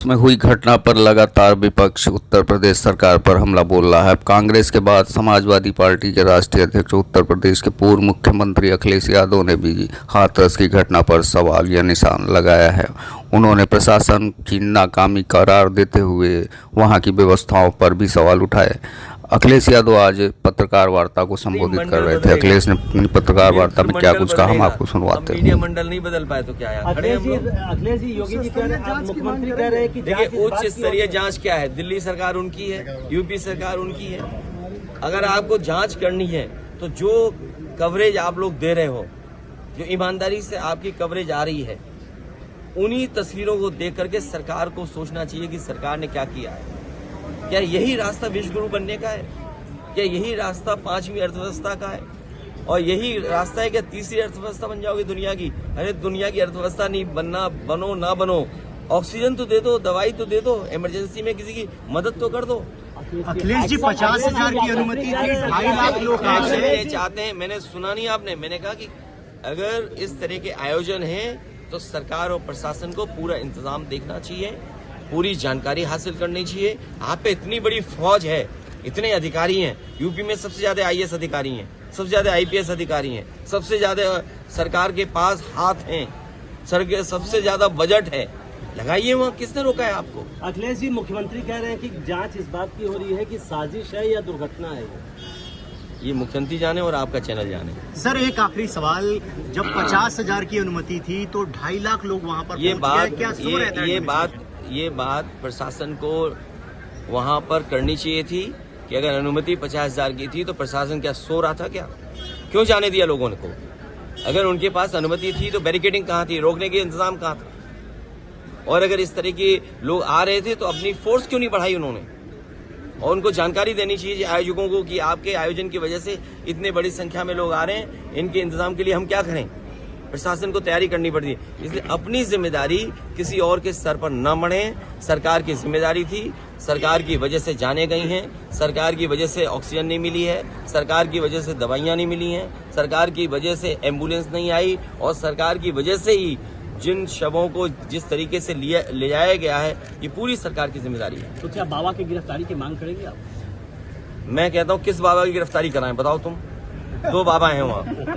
में हुई घटना पर लगातार विपक्ष उत्तर प्रदेश सरकार पर हमला बोल रहा है। अब कांग्रेस के बाद समाजवादी पार्टी के राष्ट्रीय अध्यक्ष उत्तर प्रदेश के पूर्व मुख्यमंत्री अखिलेश यादव ने भी हाथरस की घटना पर सवाल या निशान लगाया है। उन्होंने प्रशासन की नाकामी करार देते हुए वहां की व्यवस्थाओं पर भी सवाल उठाए। अखिलेश यादव आज पत्रकार वार्ता को संबोधित कर रहे थे। अखिलेश ने अपनी पत्रकार वार्ता में क्या कुछ कहा, हम आपको सुनवाते हैं। मीडिया मंडल नहीं बदल पाए तो क्या है? अखिलेश जी, योगी जी कह रहे हैं, मुख्यमंत्री कह रहे हैं कि देखिए उच्च स्तरीय जांच क्या है? दिल्ली सरकार उनकी है, यूपी सरकार उनकी है। अगर आपको जांच करनी है तो जो कवरेज आप लोग दे रहे हो, जो ईमानदारी से आपकी कवरेज आ रही है, उन्हीं तस्वीरों को देख करके सरकार को सोचना चाहिए कि सरकार ने क्या किया है। क्या यही रास्ता विश्वगुरु बनने का है? क्या यही रास्ता 5वीं अर्थव्यवस्था का है? और यही रास्ता है क्या तीसरी अर्थव्यवस्था बन जाओगे दुनिया की? अरे दुनिया की अर्थव्यवस्था नहीं बनना, बनो ना बनो, ऑक्सीजन तो दे दो, दवाई तो दे दो, इमरजेंसी में किसी की मदद तो कर दो। अखिलेश जी 50,000 की अनुमति थी, 2.5 लाख लोग चाहते हैं। मैंने सुना नहीं आपने, मैंने कहा कि अगर इस तरह के आयोजन हैं तो सरकार और प्रशासन को पूरा इंतजाम देखना चाहिए, पूरी जानकारी हासिल करनी चाहिए। आप पे इतनी बड़ी फौज है, इतने अधिकारी हैं, यूपी में सबसे ज्यादा आईएएस अधिकारी हैं, सबसे ज्यादा आईपीएस अधिकारी हैं, सबसे ज्यादा सरकार के पास हाथ हैं, सबसे ज्यादा बजट है, लगाइए वहाँ। किसने रोका है आपको? अखिलेश जी, मुख्यमंत्री कह रहे हैं कि जांच इस बात की हो रही है कि साजिश है या दुर्घटना है। ये मुख्यमंत्री जाने और आपका चैनल जाने। सर एक आखिरी सवाल, जब 50,000 की अनुमति थी तो 2.5 लाख लोग वहां पर ये बात प्रशासन को वहां पर करनी चाहिए थी कि अगर अनुमति 50,000 की थी तो प्रशासन क्या सो रहा था? क्या क्यों जाने दिया लोगों को? अगर उनके पास अनुमति थी तो बैरिकेडिंग कहाँ थी, रोकने के इंतजाम कहाँ था? और अगर इस तरह के लोग आ रहे थे तो अपनी फोर्स क्यों नहीं बढ़ाई उन्होंने? और उनको जानकारी देनी चाहिए आयोजकों को कि आपके आयोजन की वजह से इतने बड़ी संख्या में लोग आ रहे हैं, इनके इंतजाम के लिए हम क्या करें? प्रशासन को तैयारी करनी पड़ती है। इसलिए अपनी जिम्मेदारी किसी और के सर पर न मढ़े। सरकार की जिम्मेदारी थी, सरकार की वजह से जाने गई हैं, सरकार की वजह से ऑक्सीजन नहीं मिली है, सरकार की वजह से दवाइयां नहीं मिली हैं, सरकार की वजह से एम्बुलेंस नहीं आई, और सरकार की वजह से ही जिन शवों को जिस तरीके से ले जाया गया है, ये पूरी सरकार की जिम्मेदारी है। तो क्या बाबा की गिरफ्तारी की मांग करेंगे आप? मैं कहता हूँ किस बाबा की गिरफ्तारी कराएं बताओ तुम? 2 बाबा हैं वहाँ।